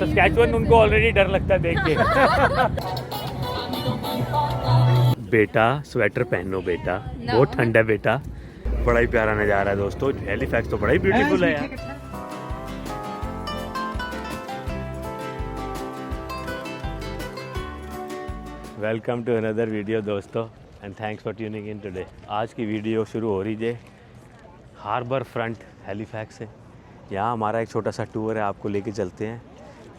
Saskatchewan उनको already डर लगता है देख के। बेटा स्वेटर पहनो बेटा, बहुत ठंड है बेटा। बड़ा ही प्यारा नज़ारा है दोस्तों, हैलीफैक्स तो बड़ा ही ब्यूटीफुल है यार। वेलकम टू अनदर वीडियो दोस्तों and thanks for tuning in today. आज की वीडियो शुरू हो रही है हार्बर फ्रंट हैलीफैक्स से। यहाँ हमारा एक छोटा सा टूर है, आपको लेके चलते हैं।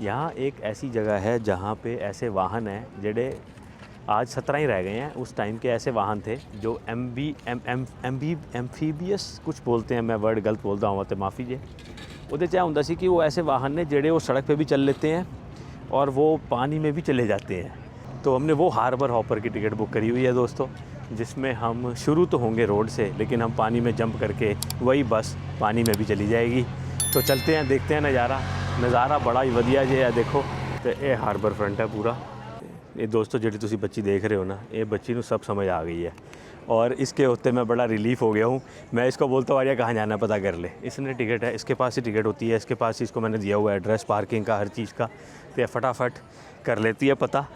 यहाँ एक ऐसी जगह है जहाँ पे ऐसे वाहन हैं जेडे आज 17 ही रह गए हैं। उस टाइम के ऐसे वाहन थे जो एम्फीबियस कुछ बोलते हैं, मैं वर्ड गलत बोलता हूँ तो माफ़ी जे। उहदे च हुंदा सी कि वो ऐसे वाहन ने जेडे वो सड़क पे भी चल लेते हैं और वो पानी में भी चले जाते हैं। तो हमने वो हार्बर हॉपर की टिकट बुक करी हुई है दोस्तों, जिसमें हम शुरू तो होंगे रोड से, लेकिन हम पानी में जंप करके वही बस पानी में भी चली जाएगी। तो चलते हैं, देखते हैं नज़ारा बड़ा ही वधिया जे है। देखो तो ये हार्बर फ्रंट है पूरा। ये दोस्तों ਜਿਹੜੀ ਤੁਸੀਂ ਬੱਚੀ देख रहे हो ना, ये बच्ची को सब समझ आ गई है और इसके होते मैं बड़ा रिलीफ हो गया हूँ। मैं इसको बोलता हूँ आर्या कहाँ जाना पता कर ले, इसने टिकट है, इसके पास ही टिकट होती है, इसके पास ही इसको मैंने दिया हुआ है एड्रेस पार्किंग का, हर चीज़ का। तो ये फटाफट कर लेती है पता।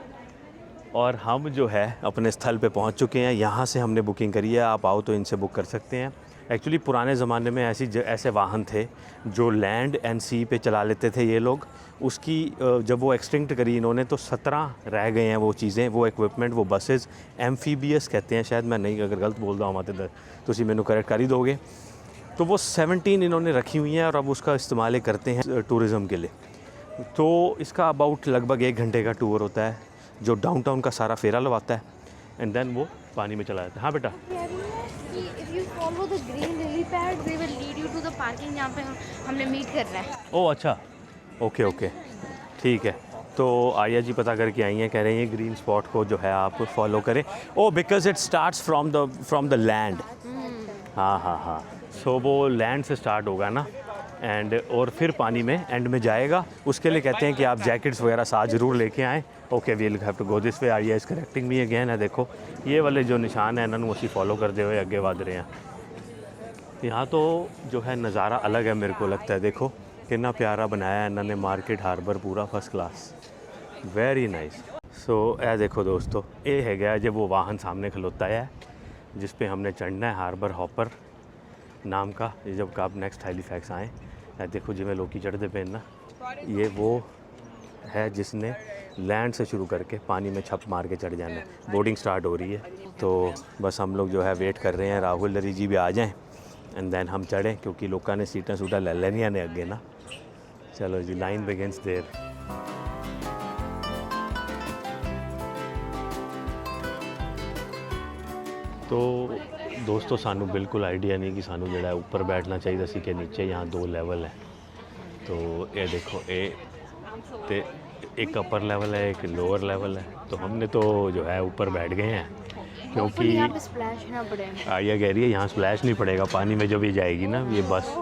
और हम जो है अपने स्थल पे पहुंच चुके हैं। यहाँ से हमने बुकिंग करी है, आप आओ तो इनसे बुक कर सकते हैं। एक्चुअली पुराने ज़माने में ऐसे वाहन थे जो लैंड एंड सी पे चला लेते थे ये लोग। उसकी जब वो एक्सटिंक्ट करी इन्होंने तो 17 रह गए हैं वो चीज़ें, वो इक्विपमेंट, वो बसेस। एम्फीबियस कहते हैं शायद, मैं नहीं अगर गलत बोल रहा हूँ तो तुसी मैनू करेक्ट कर ही दोगे। तो वो 17 इन्होंने रखी हुई हैं और अब उसका इस्तेमाल करते हैं टूरिज़म के लिए। तो इसका अबाउट लगभग 1 घंटे का टूर होता है जो डाउनटाउन का सारा फेरा लगवाता है एंड देन वो पानी में चला जाता है। हाँ बेटा, जहाँ पे हमने मीट करना है। ओह अच्छा, ओके ठीक है। तो आर्या जी पता करके आई हैं, कह रहे हैं ये ग्रीन स्पॉट को जो है आप फॉलो करें। Oh because it starts from the land. हाँ सो वो लैंड से स्टार्ट होगा ना एंड और फिर पानी में एंड में जाएगा। उसके लिए कहते हैं कि आप जैकेट्स वगैरह साथ ज़रूर लेके आएँ। Okay we'll have to go this way. Arya is correcting me again है। देखो ये वाले जो निशान है इन्होंने उसी फॉलो करते हुए आगे बढ़ रहे हैं। यहाँ तो जो है नज़ारा अलग है मेरे को लगता है। देखो कितना प्यारा बनाया है इन्होंने मार्केट हार्बर, पूरा फर्स्ट क्लास, वेरी नाइस। सो ए देखो दोस्तों, ये है गया जब वो वाहन सामने खलोता है जिस पे हमने चढ़ना है, हार्बर हॉपर नाम का। जब आप नेक्स्ट हैलीफैक्स आएँ, देखो जिमें लोग चढ़ते पे ना, ये वो है जिसने लैंड से शुरू करके पानी में छप मार के चढ़ जाना है। बोर्डिंग स्टार्ट हो रही है तो बस हम लोग जो है वेट कर रहे हैं राहुल लरी जी भी आ जाएं एंड देन हम चढ़ें, क्योंकि लोगों ने सीटें सूटा ले लेनिया ने अगे ना। चलो जी, लाइन बिगिंस देयर। तो दोस्तों सानू बिल्कुल आइडिया नहीं कि सानू जो ऊपर बैठना चाहिए सी कि नीचे। यहाँ 2 लेवल है। तो ये देखो ये एक अपर लेवल है, एक लोअर लेवल है। तो हमने तो जो है ऊपर बैठ गए हैं क्योंकि यहाँ पे स्प्लैश ना पड़े। आर्या कह रही है यहाँ स्प्लैश नहीं पड़ेगा पानी में जब ये जाएगी ना ये बस।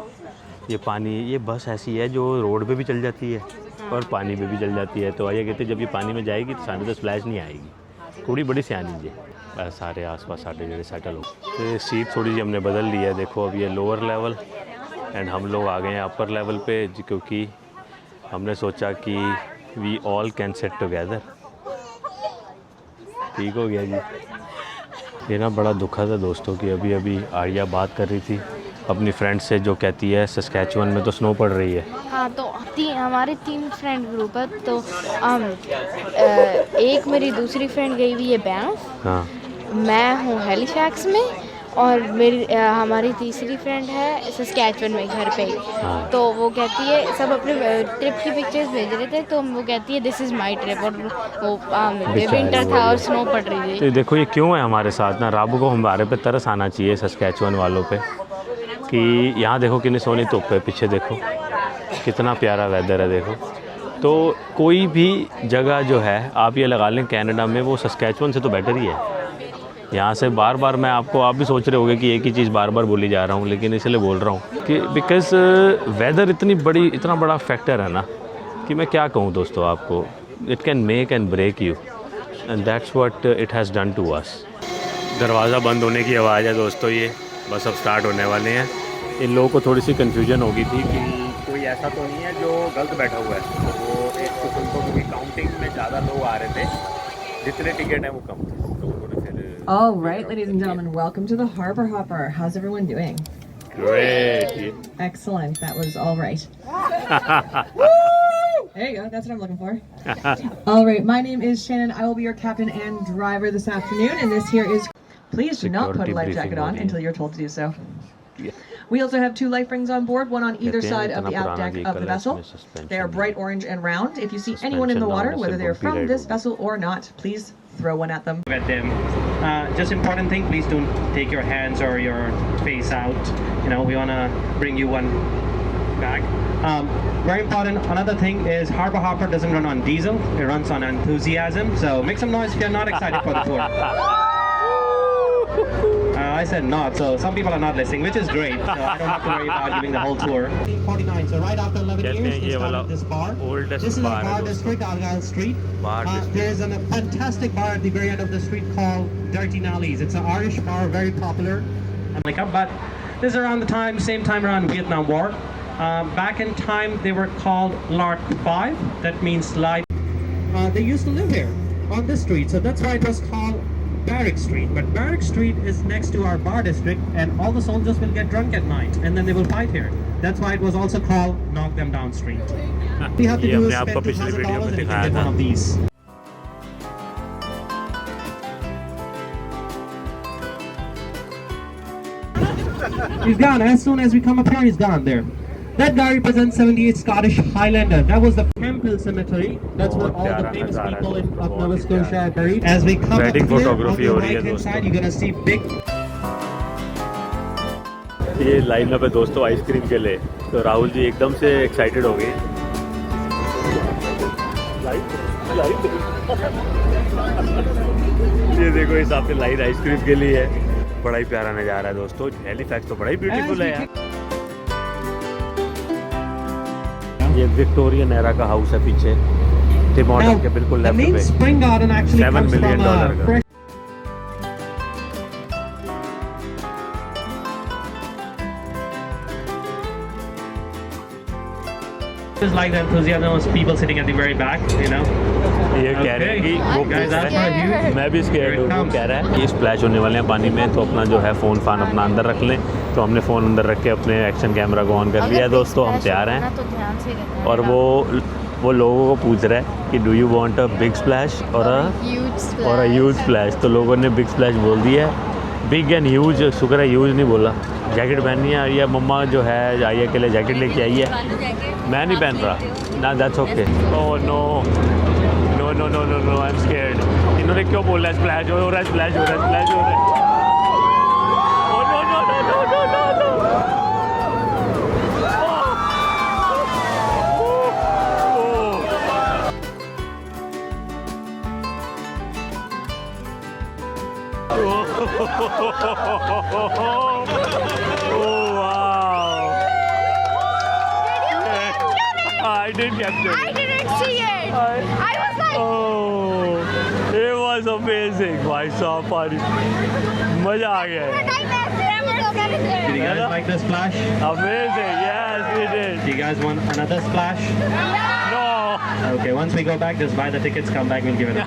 ये बस ऐसी है जो रोड पे भी चल जाती है और पानी में भी चल जाती है। तो आर्या कहते जब ये पानी में जाएगी तो सामने तो स्प्लैश नहीं आएगी। कुड़ी बड़ी सियानी जी, सारे आसपास साढ़े जो सेटल हो। तो सीट थोड़ी सी हमने बदल ली है। देखो अब ये लोअर लेवल एंड हम लोग आ गए हैं अपर लेवल पे, क्योंकि हमने सोचा कि we all can set together. ठीक हो गया जी। ये ना बड़ा दुखद है दोस्तों कि अभी आर्या बात कर रही थी अपनी फ्रेंड से जो कहती है सस्कैचुअन में तो स्नो पड़ रही है। हाँ तो हमारे 3 फ्रेंड ग्रुप है। तो एक मेरी दूसरी फ्रेंड गई हुई है बैंफ, हाँ मैं हूँ हैलीफैक्स में और हमारी तीसरी फ्रेंड है सस्कैचुअन में घर पे। हाँ। तो वो कहती है सब अपने ट्रिप की पिक्चर्स भेज रहे थे, तो वो कहती है दिस इज़ माय ट्रिप। और वो विंटर था और स्नो पड़ रही थी। तो देखो ये क्यों है हमारे साथ ना, रब को हमारे पे तरस आना चाहिए सस्कैचुअन वालों पे कि यहाँ देखो कितनी सोनी धुप है, पीछे देखो कितना प्यारा वेदर है। देखो तो कोई भी जगह जो है आप ये लगा लें कनाडा में, वो सस्कैचुअन से तो बेटर ही है। यहाँ से बार बार मैं आप भी सोच रहे होंगे कि एक ही चीज़ बार बार बोली जा रहा हूँ, लेकिन इसलिए बोल रहा हूँ कि बिकॉज़ वेदर इतना बड़ा फैक्टर है ना कि मैं क्या कहूँ दोस्तों आपको, it can make and break you and that's what it has done to us. दरवाज़ा बंद होने की आवाज़ है दोस्तों, ये बस अब स्टार्ट होने वाले हैं। इन लोगों को थोड़ी सी कन्फ्यूजन हो गई थी कि कोई ऐसा तो नहीं है जो गलत बैठा हुआ है, तो वो एक किस्म को क्योंकि काउंटिंग में ज़्यादा लोग आ रहे थे, जितने टिकट हैं वो कम थे, तो उन्होंने फिर All right, ladies and gentlemen, welcome to the Harbor Hopper. How's everyone doing? Great. Excellent. That was all right. There you go. That's what I'm looking for. All right. My name is Shannon. I will be your captain and driver this afternoon. And this here is. Please do not put a Security life briefing jacket on हो रही है। until you're told to do so. Yeah. We also have 2 life rings on board, one on either कहते हैं side of इतना the aft पुराना deck of vehicle the है, vessel. इसमें suspension They are नहीं bright है। orange and round. If you see anyone in the Suspension water, ना होने whether से they are bumpy from ride this होगी। vessel or not, please throw one at them. At them. Just important thing, please don't take your hands or your face out. You know, we wanna bring you one back. Very important. Another thing is Harbor Hopper doesn't run on diesel; it runs on enthusiasm. So make some noise if you're not excited for the tour. I said not, so some people are not listening, which is great. So I don't have to worry about giving the whole tour. 49. So right after 11 कहते हैं years, they ये वाला started this bar. oldest This is a bar है bar दोस्तों। district, Argyle Street. Bar district। There's a fantastic bar at the very end of the street called Dirty Nollies. It's an Irish bar, very popular. But this is around the same time around Vietnam War. Back in time, they were called Lark 5. That means light. They used to live here on this street, so that's why it was called Barrack Street. But Barrack Street is next to our bar district, and all the soldiers will get drunk at night, and then they will fight here. That's why it was also called Knock Them Down Street. We have to ये do हमने is आपको spend पिछली $2,000 video में and you दिखाया can get था। one of these. He's gone. As soon as we come up here, he's gone there. That guy represents 78 Scottish Highlander. That was the Campbell Cemetery. That's where all the famous people of Nova Scotia are buried. As we come Wedding up here, photography on हो the रही है right hand दोस्तों। side, you're gonna see big. ये line up है दोस्तों ice cream के लिए, तो राहुल जी एकदम से एक्साइटेड हो गए। ये देखो इस आपके लाइन आइसक्रीम के लिए है, बड़ा ही प्यारा नज़ारा है दोस्तों। हैलीफैक्स तो बड़ा ही ब्यूटीफुल है यार। ये विक्टोरियन एरा का हाउस है पीछे, टिम हॉर्टन के बिल्कुल the लेफ्ट main पे। spring garden actually 7 comes million from dollar का। fresh. Just like the enthusiasm of people sitting at the very back, you know. ये कह रहे हैं कि वो Guys, that's for you. मैं भी इसके Here it वो comes. कह रहा है ये स्प्लैश होने वाले हैं पानी में, तो अपना जो है फ़ोन फान अपना अंदर रख लें। तो हमने फ़ोन अंदर रख के अपने एक्शन कैमरा को ऑन कर लिया है दोस्तों, हम तैयार हैं। तो ध्यान से करना है। और वो लोगों को पूछ रहा है कि do you want a big splash और अ ह्यूज स्प्लैश, तो लोगों ने बिग स्प्लैश बोल दिया है। बिग एंड ह्यूज, शुक्र है ह्यूज नहीं बोला। जैकेट पहननी है, या मम्मा जो है आइए के लिए जैकेट लेके आई है, मैं नहीं पहन रहा ना, that's okay. Oh no no no no no no, I am scared. इन्होंने क्यों बोला स्प्लैश हो रहा है, स्प्लैश हो रहा है, स्प्लैश हो रहा है। Oh no no no no no no no. Oh wow! I didn't capture I it. didn't see it. I was like, Oh, it was amazing. भाई साहब पानी मजा आ गया है। Did you guys like the splash? Amazing, yes we did. Do you guys want another splash? No. Okay, once we go back, just buy the tickets, come back, we'll give it a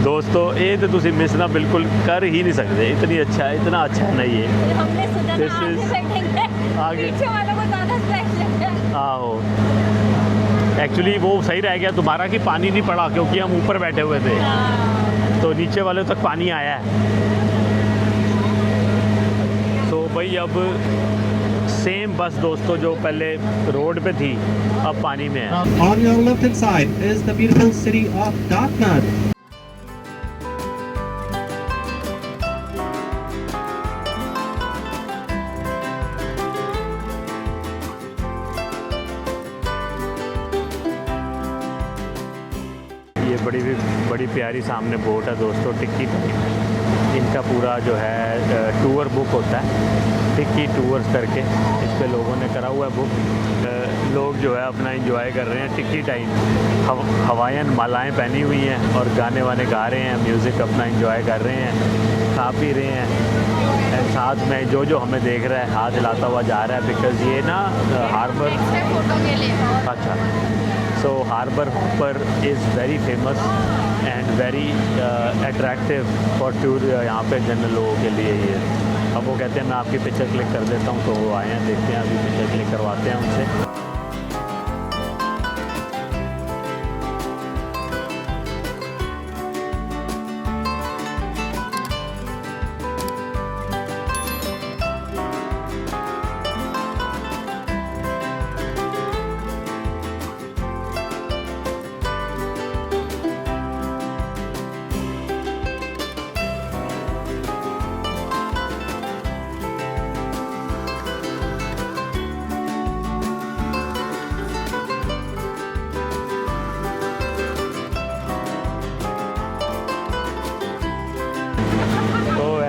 दोस्तों ये तो तुसी miss ना बिल्कुल कर ही नहीं सकते, इतनी अच्छा है, इतना अच्छा है ना ये। हमने सोचा This था आगे is- बैठेंगे, आगे। पीछे वालों को ज़्यादा स्पेशल है। आहो, एक्चुअली वो सही रह गया दोबारा कि पानी नहीं पड़ा, क्योंकि हम ऊपर बैठे हुए थे, तो नीचे वाले तक पानी आया है। तो भाई अब सेम बस दोस्तों जो पहले रोड पे थी अब पानी में है। On your left hand side is the beautiful city of Dartmouth. ये बड़ी प्यारी सामने बोट है दोस्तों, टिक्की टाइप। इनका पूरा जो है टूर बुक होता है, टिक्की टूर्स करके इस पे लोगों ने करा हुआ है बुक। लोग जो है अपना एंजॉय कर रहे हैं टिक्की टाइम। हवाईयन मालाएं पहनी हुई हैं और गाने वाने गा रहे हैं, म्यूज़िक अपना एंजॉय कर रहे हैं, खा पी रहे हैं, साथ में जो हमें देख रहा है हाथ हिलाता हुआ जा रहा है, बिकॉज़ ये ना हार्बर, फोटो के लिए अच्छा, so Harbour Hopper is very famous and very attractive for tour यहाँ पे जनरल लोगों के लिए ये। अब वो कहते हैं मैं आपकी पिक्चर क्लिक कर देता हूँ, तो वो आए हैं, देखते हैं, अभी पिक्चर क्लिक करवाते हैं उनसे।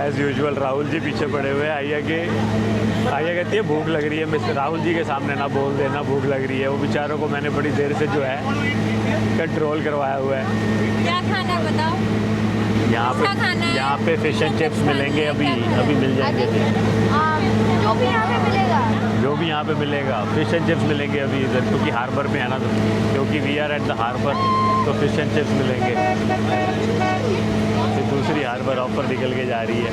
एज़ यूजुअल राहुल जी पीछे पड़े हुए हैं। आइया कहती है भूख लग रही है, मिस्टर राहुल जी के सामने ना बोल देना भूख लग रही है। वो बेचारों को मैंने बड़ी देर से जो है कंट्रोल करवाया हुआ है। क्या खाना बताओ? यहाँ पे फिश एंड चिप्स मिलेंगे, अभी मिल जाएंगे। जो भी यहाँ पे मिलेगा, जो भी यहाँ पे मिलेगा, फिश एंड चिप्स मिलेंगे अभी इधर, क्योंकि हार्बर में है ना, तो क्योंकि we are at the harbour, तो फिश एंड चिप्स मिलेंगे। दूसरी हार्बर ऑफर निकल के जा रही है।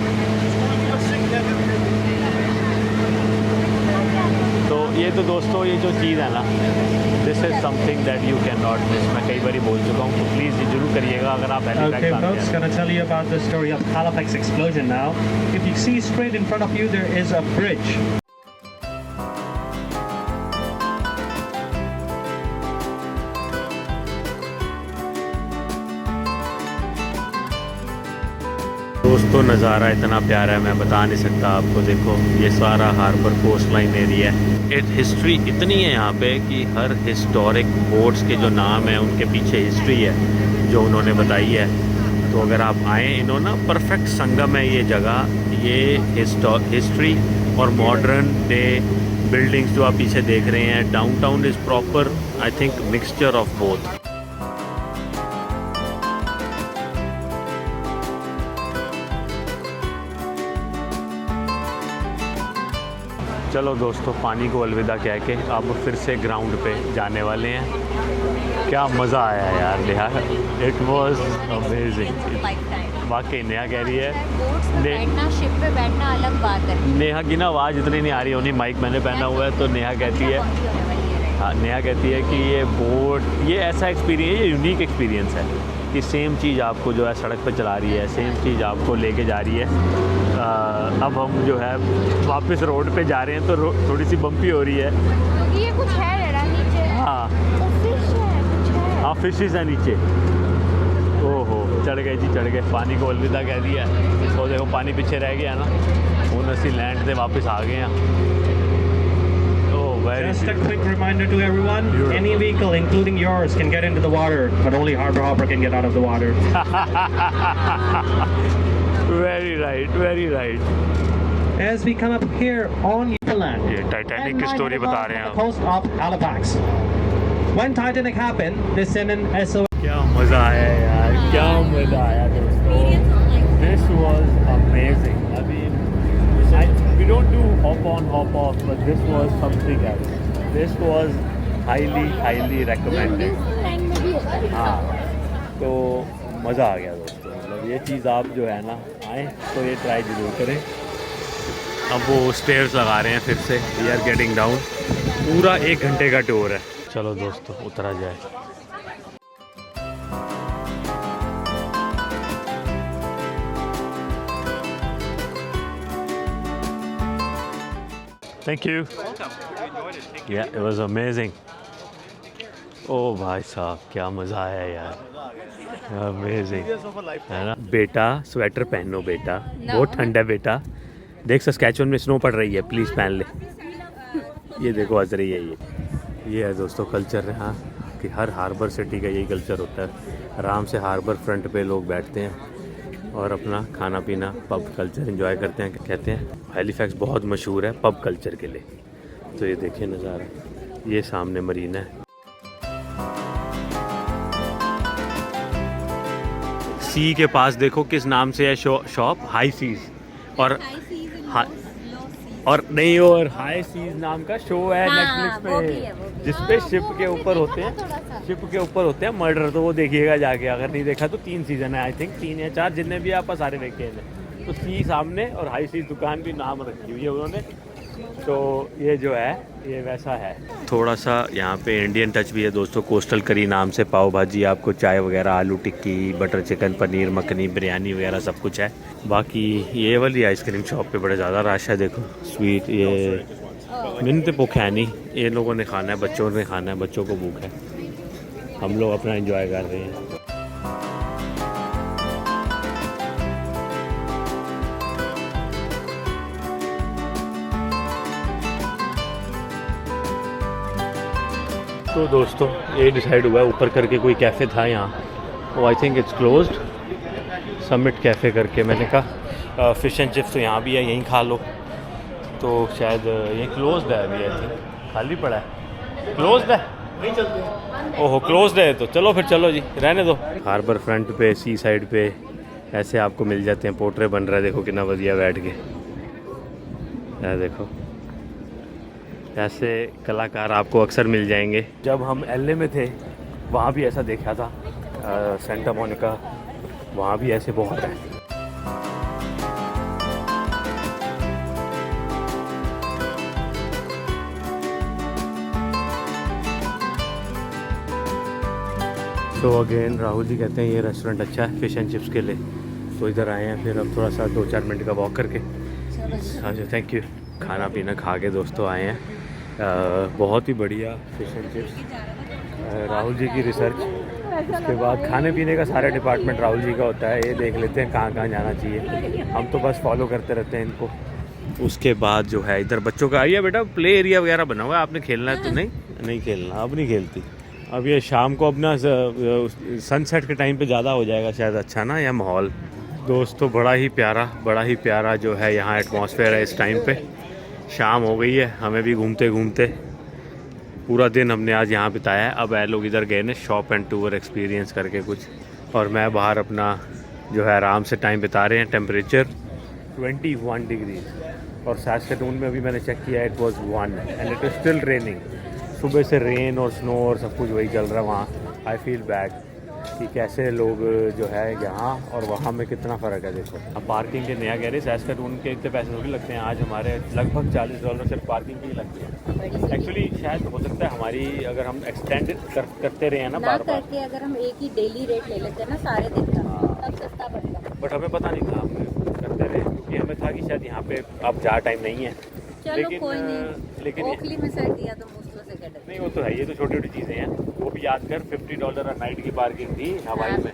तो ये तो दोस्तों ये जो चीज़ है ना, this is something that you can not miss. मैं कई बार बोल चुका हूँ, तो प्लीज़ ये जरूर करिएगा अगर आप Okay, folks, gonna tell you about the story of Halifax explosion now. If you see straight in front of you, there is a bridge. दोस्तों नज़ारा इतना प्यारा है, मैं बता नहीं सकता आपको। देखो ये सारा हार्बर कोस्ट लाइन एरिया है। हिस्ट्री इतनी है यहाँ पे कि हर हिस्टोरिक बोट्स के जो नाम है उनके पीछे हिस्ट्री है जो उन्होंने बताई है। तो अगर आप आएँ, इन्होंने परफेक्ट संगम है ये जगह, ये हिस्ट्री और मॉडर्न डे बिल्डिंग्स जो आप पीछे देख रहे हैं। Downtown is proper, I think, mixture of both. चलो दोस्तों, पानी को अलविदा कह के अब फिर से ग्राउंड पे जाने वाले हैं। क्या मज़ा आया यार नेहा, इट वाज अमेजिंग। वाकई नेहा कह रही है, बैठना शिप पे बैठना अलग बात है। नेहा की ना आवाज़ इतनी नहीं आ रही होनी, माइक मैंने पहना हुआ है, तो नेहा कहती है, हाँ नेहा कहती है कि ये बोट, ये ऐसा एक्सपीरियंस, ये यूनिक एक्सपीरियंस है कि सेम चीज़ आपको जो है सड़क पे चला रही है, सेम चीज़ आपको लेके जा रही है। अब हम जो है वापस रोड पे जा रहे हैं, तो थोड़ी सी बम्पी हो रही है। ये कुछ है रेडा नीचे। हाँ तो फिश है, कुछ है। हाँ फिशेज़ है नीचे। ओहो, चढ़ गए जी, चढ़ गए, पानी को अलविदा कह दिया। तो देखो पानी पीछे रह गया ना, वो नसी लैंड से वापस आ गए हैं। Just a quick reminder to everyone, any vehicle, including yours, can get into the water, but only Harbour Hopper can get out of the water. Very right, very right. As we come up here on Newfoundland, ये Titanic की story बता रहे हैं the coast of Halifax. When Titanic happened, they sent an SOS. क्या मज़ा आया यार, क्या मज़ा आया दोस्तों। This was amazing. I mean, we don't do hop on, hop off, but this was something else. This was highly recommended. हाँ, तो मज़ा आ गया दोस्तों। मतलब ये चीज़ आप जो है ना आएँ तो ये ट्राई ज़रूर करें। अब वो स्टेयर्स लगा रहे हैं फिर से, वी आर गेटिंग डाउन। पूरा 1 घंटे का टूर है। चलो दोस्तों उतरा जाए। Thank you. Yeah, it was amazing. ओ भाई साहब क्या मज़ा आया यार, अमेजिंग है ना। बेटा स्वेटर पहनो बेटा, बहुत ठंड है बेटा। देख सस्कैचुअन में स्नो पड़ रही है, प्लीज़ पहन ले। ये देखो हंस रही है ये है दोस्तों कल्चर है, हाँ, कि हर हार्बर सिटी का यही कल्चर होता है। आराम से हार्बर फ्रंट पे लोग बैठते हैं और अपना खाना पीना पब कल्चर एंजॉय करते हैं। कहते हैं हैलिफैक्स बहुत मशहूर है पब कल्चर के लिए। तो ये देखिए नज़ारा, ये सामने मरीना है। सी के पास देखो किस नाम से है शॉप, हाई सीज। और हाँ और नहीं, और हाई सीज नाम का शो है नेटफ्लिक्स वो भी पे है, वो भी। जिसपे शिप के ऊपर होते हैं, शिप के ऊपर होते हैं मर्डर। तो वो देखिएगा जाके, अगर नहीं देखा तो 3 सीजन है आई थिंक, 3 या 4 जितने भी आप सारे देखे हैं। तो सी सामने और हाई सीज दुकान भी नाम रखी हुई है उन्होंने। तो ये जो है ये वैसा है। थोड़ा सा यहाँ पे इंडियन टच भी है दोस्तों। कोस्टल करी नाम से पाव भाजी, आपको चाय वगैरह, आलू टिक्की, बटर चिकन, पनीर मखनी, बिरयानी वगैरह सब कुछ है। बाकी ये वाली आइसक्रीम शॉप पे बड़े ज़्यादा रश है। देखो स्वीट, ये मैंने तो भूख है नहीं, ये लोगों ने खाना है, बच्चों ने खाना है, बच्चों को भूख है। हम लोग अपना एंजॉय कर रहे हैं। तो दोस्तों ये डिसाइड हुआ है, ऊपर करके कोई कैफ़े था यहाँ, वो I think it's closed, summit cafe करके। मैंने कहा फ़िश एंड चिप्स तो यहाँ भी है, यहीं खा लो। तो शायद ये क्लोज्ड है अभी, आई थिंक खाली पड़ा है। क्लोज्ड है, नहीं चलते। ओहो क्लोज्ड है, तो चलो फिर, चलो जी रहने दो। हार्बर फ्रंट पे, सी साइड पे ऐसे आपको मिल जाते हैं। पोर्ट्रे बन रहा है, देखो कितना बढ़िया बैठ के। यार देखो ऐसे कलाकार आपको अक्सर मिल जाएंगे। जब हम एलए में थे वहाँ भी ऐसा देखा था, सेंटा मोनिका, वहाँ भी ऐसे बहुत है। तो अगेन राहुल जी कहते हैं ये रेस्टोरेंट अच्छा है फ़िश एंड चिप्स के लिए, तो इधर आए हैं। फिर अब थोड़ा सा 2-4 मिनट का वॉक करके, अच्छा थैंक यू, खाना पीना खा के दोस्तों आए हैं। बहुत ही बढ़िया fish and chips, Rahul ji की रिसर्च। उसके बाद खाने पीने का सारा डिपार्टमेंट राहुल जी का होता है, ये देख लेते हैं कहाँ कहाँ जाना चाहिए, हम तो बस फॉलो करते रहते हैं इनको। उसके बाद जो है इधर बच्चों का आइए बेटा, प्ले एरिया वगैरह बना हुआ है, आपने खेलना है तो नहीं खेलना, अब नहीं खेलती। अब ये शाम को अपना सनसेट के टाइम पे ज़्यादा हो जाएगा शायद अच्छा ना, या माहौल। दोस्तों बड़ा ही प्यारा जो है यहाँ एटमॉस्फेयर है इस टाइम पे। शाम हो गई है, हमें भी घूमते घूमते पूरा दिन हमने आज यहाँ बिताया है। अब लोग इधर गए ने शॉप एंड टूर एक्सपीरियंस करके कुछ, और मैं बाहर अपना जो है आराम से टाइम बिता रहे हैं। टेम्परेचर 21 डिग्री, और सास्केटून में अभी मैंने चेक किया it was 1 and it is still raining. सुबह से रेन और स्नो और सब कुछ वही चल रहा है वहाँ। आई फील बैड कि कैसे लोग जो है यहाँ और वहाँ में कितना फ़र्क है। देखो अब पार्किंग के नया गैरेज सास्केटून के इतने पैसे थोड़ी लगते हैं, आज हमारे लगभग $40 सिर्फ पार्किंग की लगती है। एक्चुअली शायद हो सकता है हमारी, अगर हम एक्सटेंड करते रहे हैं ना बार बार, करके अगर हम एक ही डेली रेट ले लेते हैं ना सारे दिन का, तब सस्ता पड़ता। बट हमें पता नहीं था, हम करते रहे क्योंकि हमें था कि शायद यहाँ पे अब ज़्यादा टाइम नहीं है। चलो कोई नहीं, लेकिन ओखली में सेट दिया तो मुश्किल से क्या नहीं, वो तो है, ये तो छोटी छोटी चीज़ें हैं। वो भी याद कर $50 नाइट की पार्किंग थी हवाई में।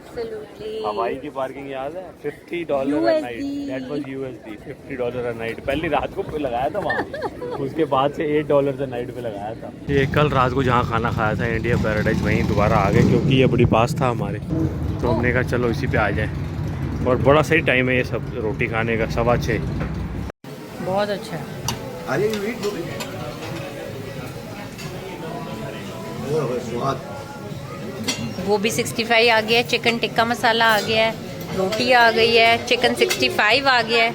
हवाई की पार्किंग याद है, $50 night, that was USD, $50 night. पहली रात को लगाया था वहाँ, उसके बाद से $8 नाइट पे लगाया था। ये कल रात को जहाँ खाना खाया था इंडिया पैराडाइज, वहीं दोबारा आ गए क्योंकि ये बड़ी पास था हमारे, तो हमने कहा चलो इसी पे आ जाए। और बड़ा सही टाइम है ये सब रोटी खाने का, 6:15। बहुत अच्छा है। गोभी 65 आ गया है, चिकन टिक्का मसाला आ गया है, रोटी आ गई है, चिकन 65 आ गया है।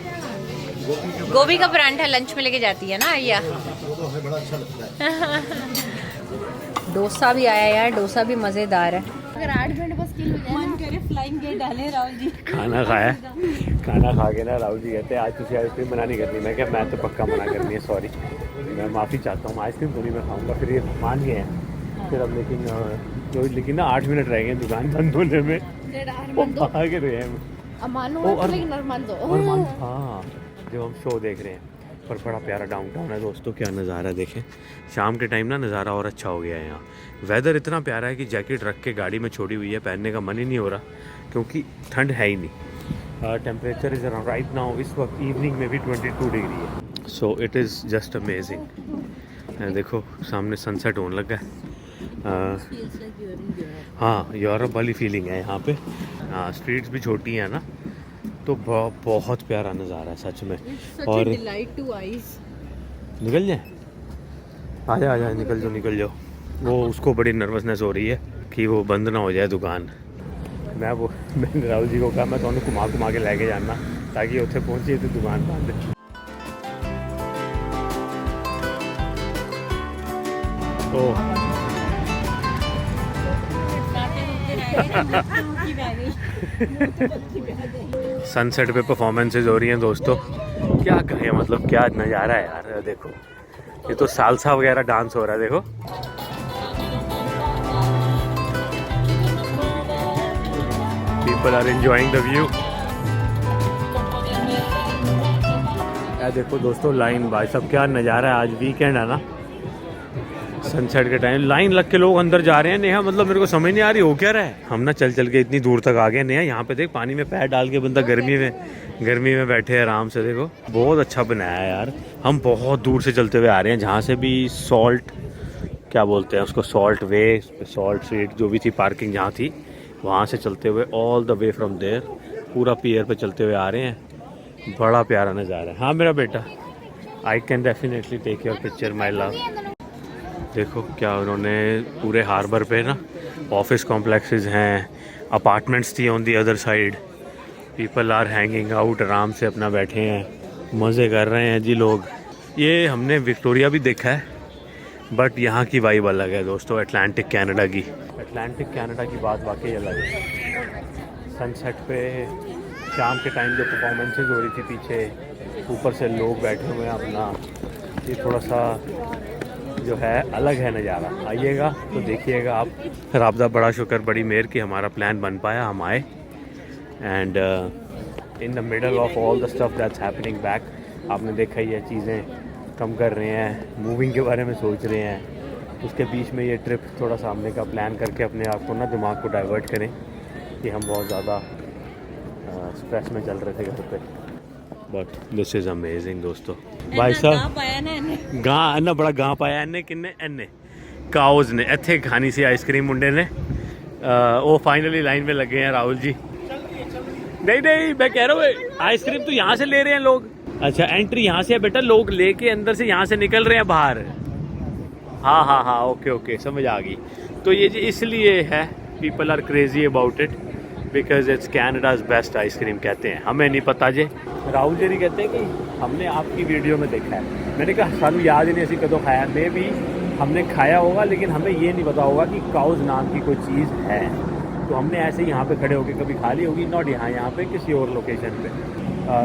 गोभी का परांठा लंच में लेके जाती है ना या बड़ा अच्छा लगता है। डोसा भी आया यार, डोसा भी मज़ेदार है। अगर 8 घंटे बस किल हो जाए मन करे फ्लाइंग गेट डाले राहुल जी। खाना खाया, खाना खा के ना राहुल जी कहते हैं आज तुझे आइसक्रीम मना नहीं करनी। मैं क्या, मैं तो पक्का मना करनी है, सॉरी मैं माफ़ी चाहता हूँ, आइसक्रीम थोड़ी मैं खाऊंगा। फिर ये मान गए हैं। फिर अब लेकिन ना 8 मिनट रह गए दुकान बंद होने में, आगे रहे हैं। हाँ जब हम शो देख रहे हैं, पर बड़ा प्यारा डाउनटाउन है दोस्तों, क्या नज़ारा देखें। शाम के टाइम ना नज़ारा और अच्छा हो गया है यहाँ। वेदर इतना प्यारा है कि जैकेट रख के गाड़ी में छोड़ी हुई है, पहनने का मन ही नहीं हो रहा क्योंकि ठंड है ही नहीं। Temperature is around right now, इस वक्त इवनिंग में भी 22 डिग्री है। So it is just amazing. देखो सामने सनसेट होने लगा है। हाँ यूरोप वाली फीलिंग है यहाँ पे। हाँ स्ट्रीट्स भी छोटी हैं ना, तो बहुत प्यारा नज़ारा है सच में। और निकल जाए, आजा आजा, निकल जाओ। वो उसको बड़ी नर्वसनेस हो रही है कि वो बंद ना हो जाए दुकान। मैंने राहुल जी को कहा मैं तो घुमा के लेके जाना ताकि उत्थे पहुँची तो दुकान बंद। ओह सनसेट पे परफॉर्मेंसेज हो रही हैं दोस्तों, क्या कहें, मतलब क्या नज़ारा है यार। देखो ये तो सालसा वगैरह डांस हो रहा है, देखो people are enjoying the view. यार देखो दोस्तों लाइन, भाई सब क्या नज़ारा है। आज वीकेंड है ना, सनसेट के टाइम लाइन लग के लोग अंदर जा रहे हैं। नेहा मतलब मेरे को समझ नहीं आ रही हो क्या रहा है। हम ना चल चल के इतनी दूर तक आ गए। नेहा यहाँ पे देख, पानी में पैर डाल के बंदा गर्मी में बैठे आराम से, देखो बहुत अच्छा बनाया है यार। हम बहुत दूर से चलते हुए आ रहे हैं, जहाँ से भी सॉल्ट क्या बोलते हैं उसको, सॉल्ट वे, सॉल्ट स्ट्रीट जो भी थी पार्किंग जहाँ थी, वहाँ से चलते हुए all the way from there पूरा पियर पे चलते हुए आ रहे हैं। बड़ा प्यारा नज़ारा है। हाँ मेरा बेटा, I can definitely take your picture my love. देखो क्या उन्होंने पूरे हार्बर पे ना ऑफिस कॉम्प्लेक्सेस हैं, अपार्टमेंट्स थी on the other side. People are hanging out, आराम से अपना बैठे हैं, मज़े कर रहे हैं जी लोग। ये हमने विक्टोरिया भी देखा है, बट यहाँ की वाइब अलग है दोस्तों, अटलांटिक कनाडा की। अटलांटिक कनाडा की बात वाकई अलग है। सनसेट पे शाम के टाइम जो परफॉर्मेंसेज हो रही थी पीछे, ऊपर से लोग बैठे हुए हैं अपना, ये थोड़ा सा जो है अलग है नज़ारा। आइएगा तो देखिएगा आप। राबदा बड़ा शुक्र, बड़ी मेहर कि हमारा प्लान बन पाया, हम आए। And in the middle of all the stuff that's happening back, आपने देखा ही है चीज़ें कम कर रहे हैं, मूविंग के बारे में सोच रहे हैं। उसके बीच में ये ट्रिप थोड़ा सामने का प्लान करके अपने आप को ना दिमाग को डाइवर्ट करें कि हम बहुत ज़्यादा स्ट्रेस में चल रहे थे घर पे। बट दिस इज़ अमेजिंग दोस्तों। भाई साहब गां ना बड़ा गां पाया इन्ने किन्ने इन्ने काउज ने इत्थे खानी सी आइसक्रीम मुंडे ने। वो फाइनली लाइन में लगे हैं राहुल जी। नहीं मैं कह रहा हूँ आइसक्रीम तो यहाँ से ले रहे हैं लोग। अच्छा एंट्री यहाँ से है बेटा, लोग लेके अंदर से यहाँ से निकल रहे हैं बाहर। हाँ ओके समझ आ गई। तो ये इसलिए है people are crazy about it because it's Canada's best ice cream कहते हैं। हमें नहीं पता जे, राहुल जी कहते हैं कि हमने आपकी वीडियो में देखा है। मैंने कहा सानू याद ही नहीं ऐसी कदों खाया, मे भी हमने खाया होगा लेकिन हमें ये नहीं पता होगा कि काउज नाम की कोई चीज़ है। तो हमने ऐसे ही यहाँ पे खड़े होकर कभी खा ली होगी, नॉट यहाँ पे किसी और लोकेशन पे।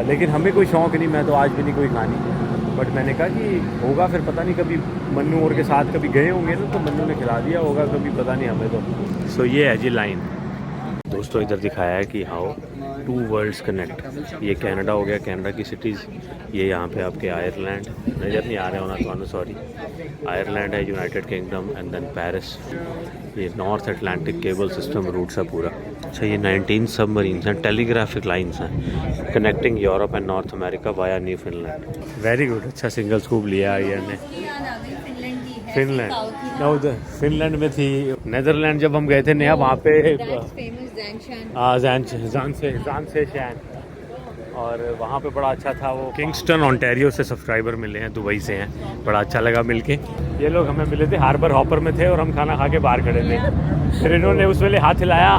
लेकिन हमें कोई शौक़ नहीं, मैं तो आज भी नहीं कोई खानी। बट मैंने कहा कि होगा फिर पता नहीं, कभी मन्नू और के साथ कभी गए होंगे ना तो मन्नू ने खिला दिया होगा कभी, पता नहीं हमें तो। सो ये है जी लाइन दोस्तों। इधर दिखाया है कि हाउ टू वर्ल्ड्स कनेक्ट। ये कनाडा हो गया, कनाडा की सिटीज़। ये यहाँ पे आपके आयरलैंड नज़र नहीं आ रहा होना तो सॉरी, आयरलैंड है, United Kingdom and then Paris. ये North Atlantic cable system routes है पूरा। अच्छा ये 19 सबमरीन्स हैं, टेलीग्राफिक लाइन्स हैं connecting Europe and North America via Newfoundland. Very good, अच्छा सिंगल स्कूप लिया आर्यन ने। फिनलैंड में थी। नेदरलैंड जब हम गए थे नया, वहाँ पे ज़ानसेशैन, और वहाँ पे बड़ा अच्छा था। वो किंगस्टन ओंटारियो से सब्सक्राइबर मिले हैं, दुबई से हैं, बड़ा अच्छा लगा मिलके। ये लोग हमें मिले थे, हार्बर हॉपर में थे और हम खाना खा के बाहर खड़े थे। फिर इन्होंने उस वेले हाथ हिलाया,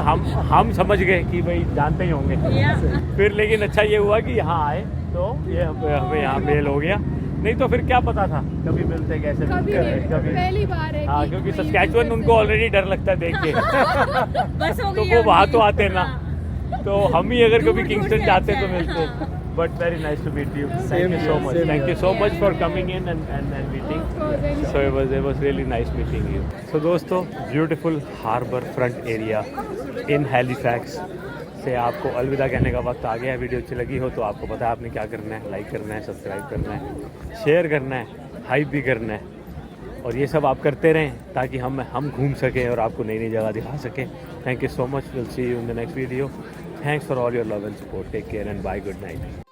हम समझ गए कि भाई जानते ही होंगे। फिर लेकिन अच्छा ये हुआ कि यहाँ आए तो ये हमें यहाँ मेल हो गया, नहीं तो फिर क्या पता था कभी मिलते कैसे कभी पहली बार है। हाँ क्योंकि सस्कैचुअन उनको ऑलरेडी डर लगता है देख के तो वो वहाँ तो आते ना, तो हम ही अगर कभी किंगस्टन जाते तो मिलते। But very nice to meet you, thank you so much for coming in and meeting. So it was really nice meeting you. So दोस्तों beautiful harbour front area in Halifax से आपको अलविदा कहने का वक्त आ गया है। वीडियो अच्छी लगी हो तो आपको पता है आपने क्या करना है, लाइक करना है, सब्सक्राइब करना है, शेयर करना है, हाइप भी करना है, और ये सब आप करते रहें ताकि हम घूम सकें और आपको नई नई जगह दिखा सकें। Thank you so much, will see you in the next video. Thanks for all your love and support, take care and bye, good night.